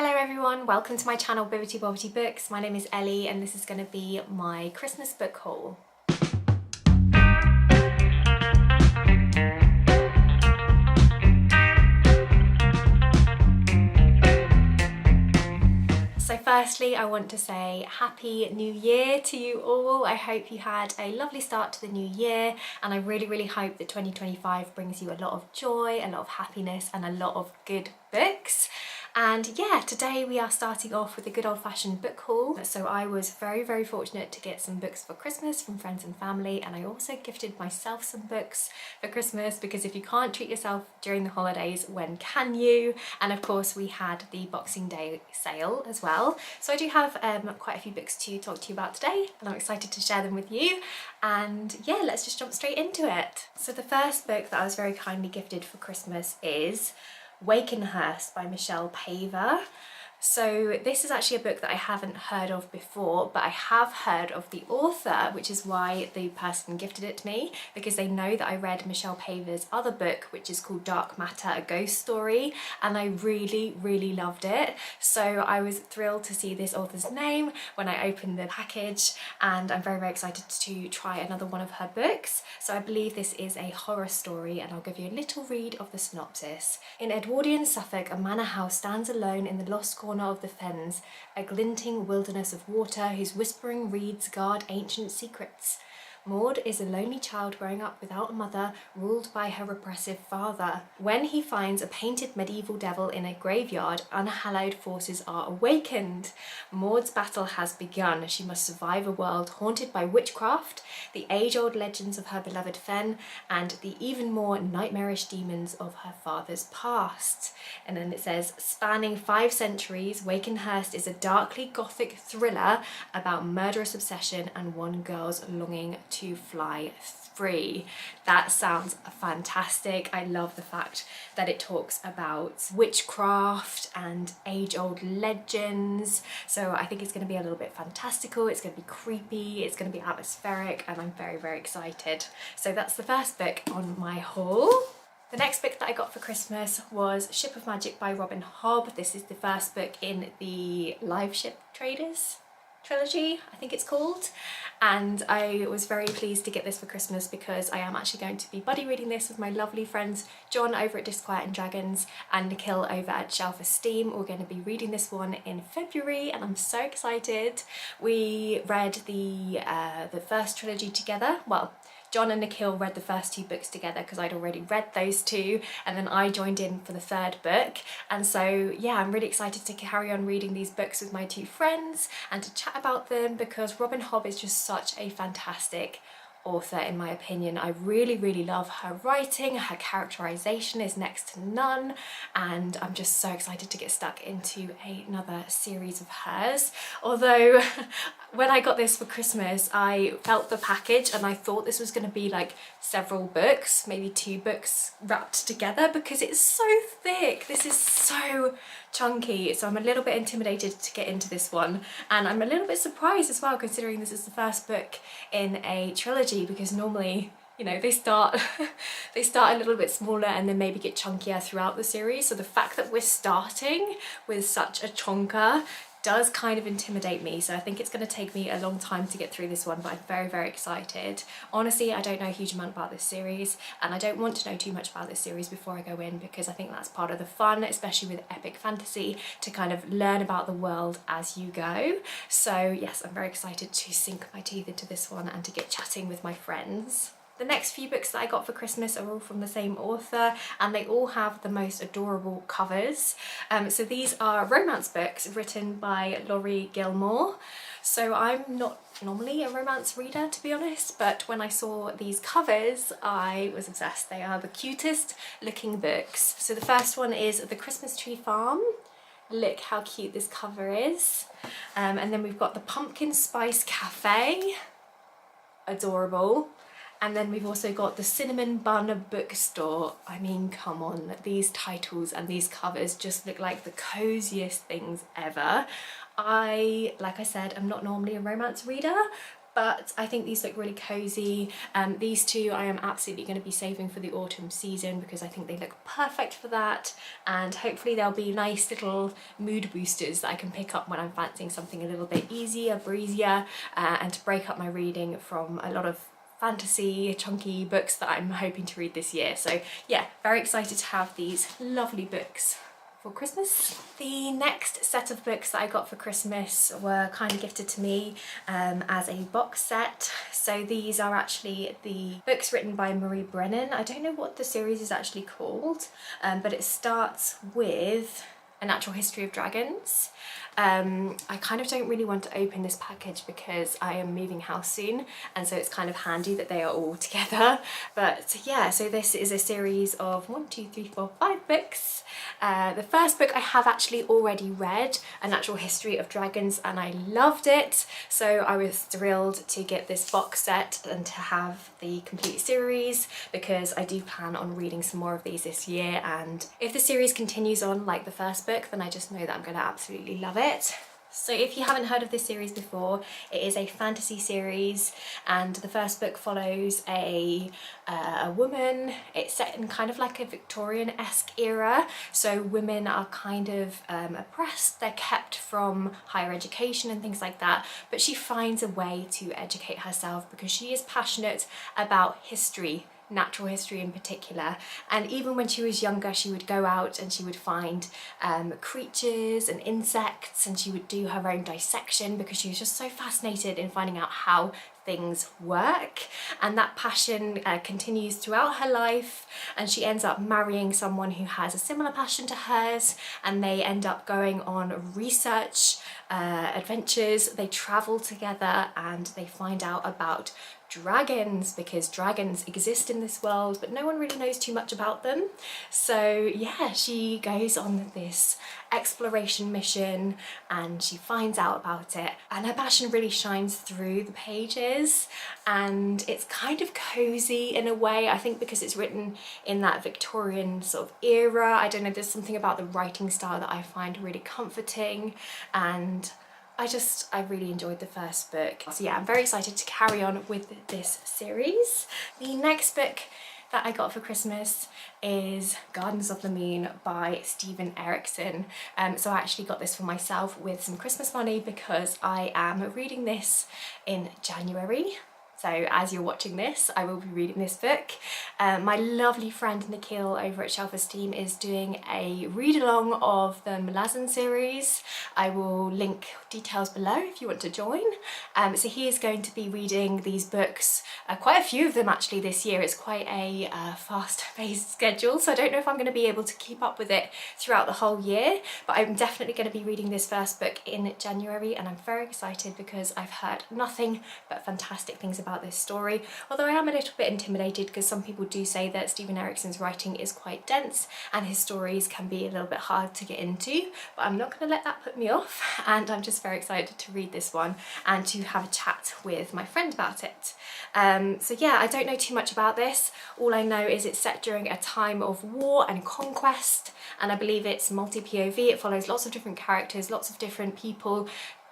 Hello everyone, welcome to my channel Bibbity Bobbity Books. My name is Ellie and this is going to be my Christmas book haul. So firstly, I want to say Happy New Year to you all. I hope you had a lovely start to the new year, and I really hope that 2025 brings you a lot of joy, a lot of happiness and a lot of good books. And yeah, today we are starting off with a good old-fashioned book haul. So I was very fortunate to get some books for Christmas from friends and family, and I also gifted myself some books for Christmas, because if you can't treat yourself during the holidays, when can you? And of course we had the Boxing Day sale as well. So I do have quite a few books to talk to you about today, and I'm excited to share them with you. And yeah, let's just jump straight into it. So the first book that I was very kindly gifted for Christmas is Waken Hurst by Michelle Paver. So this is actually a book that I haven't heard of before, but I have heard of the author, which is why the person gifted it to me, because they know that I read Michelle Paver's other book, which is called Dark Matter, A Ghost Story, and I really loved it. So I was thrilled to see this author's name when I opened the package, and I'm very excited to try another one of her books. So I believe this is a horror story, and I'll give you a little read of the synopsis. In Edwardian Suffolk, a manor house stands alone in the lost corner of the fens, a glinting wilderness of water whose whispering reeds guard ancient secrets. Maud is a lonely child growing up without a mother, ruled by her repressive father. When he finds a painted medieval devil in a graveyard, unhallowed forces are awakened. Maud's battle has begun. She must survive a world haunted by witchcraft, the age-old legends of her beloved fen, and the even more nightmarish demons of her father's past. And then it says, spanning 5 centuries, Waken Hurst is a darkly gothic thriller about murderous obsession and one girl's longing to fly free. That sounds fantastic. I love the fact that it talks about witchcraft and age-old legends. So I think it's going to be a little bit fantastical, it's going to be creepy, it's going to be atmospheric, and I'm very excited. So that's the first book on my haul. The next book that I got for Christmas was Ship of Magic by Robin Hobb. This is the first book in the Live Ship Traders trilogy, I think it's called, and I was very pleased to get this for Christmas because I am actually going to be buddy reading this with my lovely friends John over at Disquiet and Dragons and Nikhil over at Shelf Esteem. We're going to be reading this one in February, and I'm so excited. We read the first trilogy together. Well, John and Nikhil read the first 2 books together because I'd already read those 2, and then I joined in for the 3rd book. And so yeah, I'm really excited to carry on reading these books with my 2 friends and to chat about them, because Robin Hobb is just such a fantastic author in my opinion. I really love her writing. Her characterization is next to none, and I'm just so excited to get stuck into another series of hers. Although when I got this for Christmas, I felt the package and I thought this was going to be like several books, maybe 2 books wrapped together, because it's so thick. This is so chunky, so I'm a little bit intimidated to get into this one, and I'm a little bit surprised as well, considering this is the first book in a trilogy, because normally, you know, they start a little bit smaller and then maybe get chunkier throughout the series. So the fact that we're starting with such a chonker does kind of intimidate me, so I think it's going to take me a long time to get through this one, but I'm very excited. Honestly, I don't know a huge amount about this series, and I don't want to know too much about this series before I go in, because I think that's part of the fun, especially with epic fantasy, to kind of learn about the world as you go. So yes, I'm very excited to sink my teeth into this one and to get chatting with my friends. The next few books that I got for Christmas are all from the same author, and they all have the most adorable covers. So these are romance books written by Gilmore. So I'm not normally a romance reader, to be honest, but when I saw these covers I was obsessed. They are the cutest looking books. So the first one is The Christmas Tree Farm. Look how cute this cover is. And then we've got The Pumpkin Spice Cafe. Adorable. And then we've also got The Cinnamon Bun Bookstore. I mean, come on, these titles and these covers just look like the coziest things ever. Like I said, I'm not normally a romance reader, but I think these look really cozy. These two I am absolutely going to be saving for the autumn season because I think they look perfect for that, and hopefully they'll be nice little mood boosters that I can pick up when I'm fancying something a little bit easier, breezier, and to break up my reading from a lot of fantasy, chunky books that I'm hoping to read this year. So yeah, very excited to have these lovely books for Christmas. The next set of books that I got for Christmas were kind of gifted to me as a box set. So these are actually the books written by Brennan. I don't know what the series is actually called, but it starts with A Natural History of Dragons. I kind of don't really want to open this package because I am moving house soon, and so it's kind of handy that they are all together. But yeah, so this is a series of 5 books. The first book I have actually already read, A Natural History of Dragons, and I loved it. So I was thrilled to get this box set and to have the complete series because I do plan on reading some more of these this year, and if the series continues on like the first book, then I just know that I'm going to absolutely love it. So if you haven't heard of this series before, it is a fantasy series, and the first book follows a woman. It's set in kind of like a Victorian-esque era, so women are kind of oppressed, they're kept from higher education and things like that, but she finds a way to educate herself because she is passionate about history, natural history in particular. And even when she was younger, she would go out and she would find creatures and insects, and she would do her own dissection because she was just so fascinated in finding out how things work. And that passion continues throughout her life, and she ends up marrying someone who has a similar passion to hers, and they end up going on research adventures. They travel together and they find out about dragons because dragons exist in this world, but no one really knows too much about them. So yeah, she goes on this exploration mission and she finds out about it, and her passion really shines through the pages, and it's kind of cozy in a way, I think because it's written in that Victorian sort of era. I don't know, there's something about the writing style that I find really comforting, and I really enjoyed the first book. So yeah, I'm very excited to carry on with this series. The next book that I got for Christmas is Gardens of the Moon by Erikson. So I actually got this for myself with some Christmas money because I am reading this in January. So as you're watching this, I will be reading this book. My lovely friend Nikhil over at Esteem is doing a read-along of the Malazan series. I will link details below if you want to join. So he is going to be reading these books, quite a few of them actually this year. It's quite a fast-paced schedule, so I don't know if I'm going to be able to keep up with it throughout the whole year, but I'm definitely going to be reading this first book in January, and I'm very excited because I've heard nothing but fantastic things about this story, although I am a little bit intimidated because some people do say that Erikson's writing is quite dense and his stories can be a little bit hard to get into, but I'm not going to let that put me off, and I'm just very excited to read this one and to have a chat with my friend about it. So yeah, I don't know too much about this. All I know is it's set during a time of war and conquest, and I believe it's multi-POV. It follows lots of different characters, lots of different people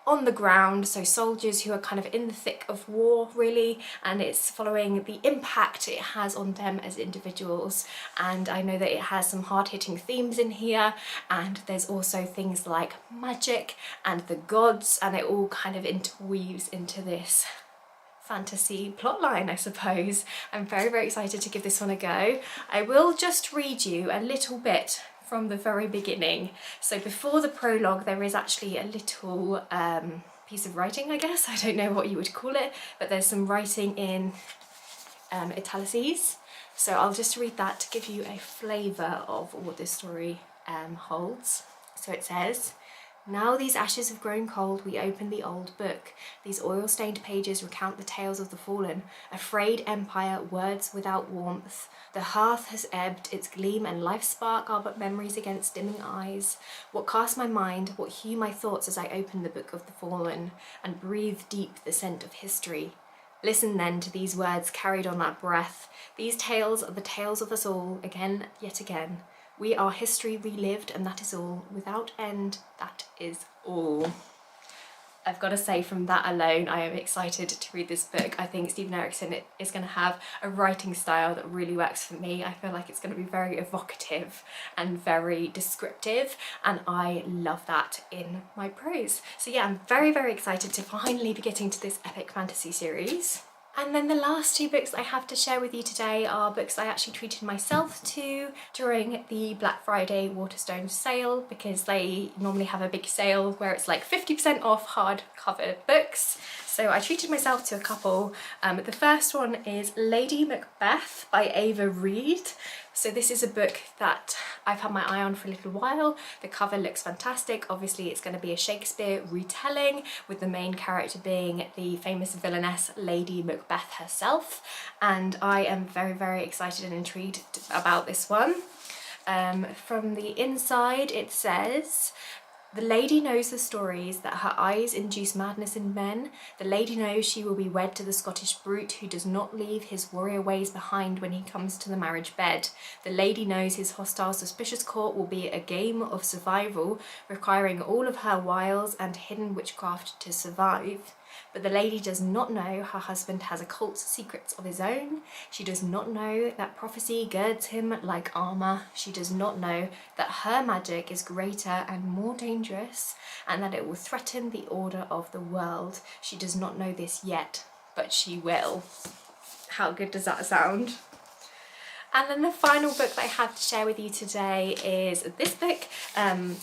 on the ground, so soldiers who are kind of in the thick of war really, and it's following the impact it has on them as individuals. And I know that it has some hard-hitting themes in here, and there's also things like magic and the gods, and it all kind of interweaves into this fantasy plotline, I suppose. I'm very, very excited to give this one a go. I will just read you a little bit from the very beginning. So before the prologue there is actually a little piece of writing, I guess. I don't know what you would call it, but there's some writing in italices. So I'll just read that to give you a flavour of what this story holds. So it says, "Now these ashes have grown cold, we open the old book. These oil-stained pages recount the tales of the fallen, a frayed empire, words without warmth. The hearth has ebbed, its gleam and life's spark are but memories against dimming eyes. What casts my mind, what hue my thoughts as I open the book of the fallen, and breathe deep the scent of history. Listen then to these words carried on that breath. These tales are the tales of us all, again, yet again. We are history relived, and that is all. Without end, that is all." I've got to say, from that alone, I am excited to read this book. I think Stephen Erikson is going to have a writing style that really works for me. I feel like it's going to be very evocative and very descriptive, and I love that in my prose. So yeah, I'm very, very excited to finally be getting to this epic fantasy series. And then the last two books I have to share with you today are books I actually treated myself to during the Black Friday Waterstones sale, because they normally have a big sale where it's like 50% off hardcover books. So I treated myself to a couple. The first one is Lady Macbeth by Ava Reid. So this is a book that I've had my eye on for a little while. The cover looks fantastic. Obviously it's going to be a Shakespeare retelling, with the main character being the famous villainess Lady Macbeth herself. And I am very, very excited and intrigued about this one. From the inside it says, "The lady knows the stories that her eyes induce madness in men. The lady knows she will be wed to the Scottish brute who does not leave his warrior ways behind when he comes to the marriage bed. The lady knows his hostile, suspicious court will be a game of survival, requiring all of her wiles and hidden witchcraft to survive. But the lady does not know her husband has occult secrets of his own. She does not know that prophecy girds him like armour. She does not know that her magic is greater and more dangerous, and that it will threaten the order of the world. She does not know this yet, but she will." How good does that sound? And then the final book that I have to share with you today is this book. I'm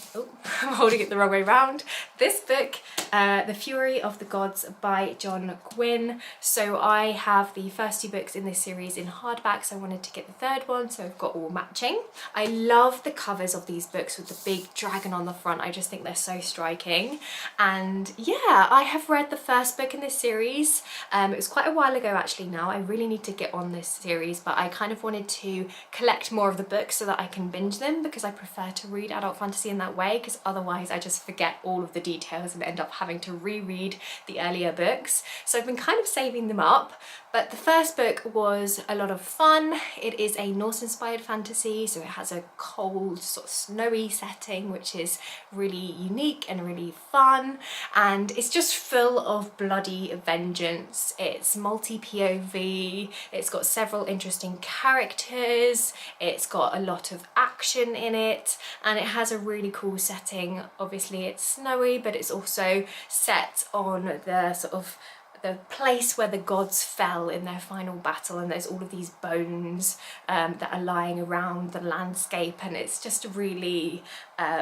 holding it the wrong way around. This book, The Fury of the Gods by John Gwyn. So I have the first two books in this series in hardback, so I wanted to get the third one, so I've got all matching. I love the covers of these books with the big dragon on the front. I just think they're so striking. And yeah, I have read the first book in this series. It was quite a while ago actually now. I really need to get on this series, but I kind of wanted to collect more of the books so that I can binge them, because I prefer to read adult fantasy in that way, because otherwise I just forget all of the details and end up having to reread the earlier books. So I've been kind of saving them up. But the first book was a lot of fun. It is a Norse-inspired fantasy, so it has a cold, sort of snowy setting, which is really unique and really fun. And it's just full of bloody vengeance. It's multi-POV, it's got several interesting characters, it's got a lot of action in it, and it has a really cool setting. Obviously it's snowy, but it's also set on the sort of the place where the gods fell in their final battle, and there's all of these bones that are lying around the landscape, and it's just a really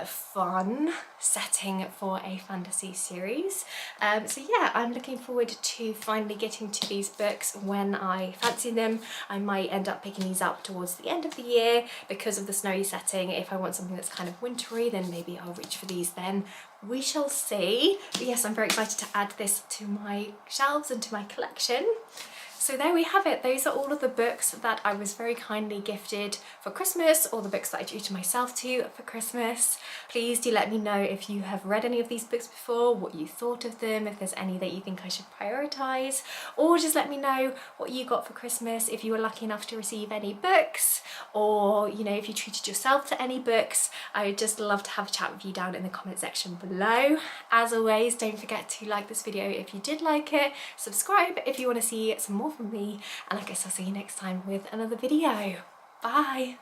fun setting for a fantasy series. So yeah, I'm looking forward to finally getting to these books when I fancy them. I might end up picking these up towards the end of the year because of the snowy setting. If I want something that's kind of wintry, then maybe I'll reach for these then. We shall see. But yes, I'm very excited to add this to my shelves and to my collection. So there we have it. Those are all of the books that I was very kindly gifted for Christmas, or the books that I treated myself to for Christmas. Please do let me know if you have read any of these books before, what you thought of them, if there's any that you think I should prioritise, or just let me know what you got for Christmas, if you were lucky enough to receive any books, or you know, if you treated yourself to any books. I would just love to have a chat with you down in the comment section below. As always, don't forget to like this video if you did like it, subscribe if you want to see some more from me, and I guess I'll see you next time with another video. Bye!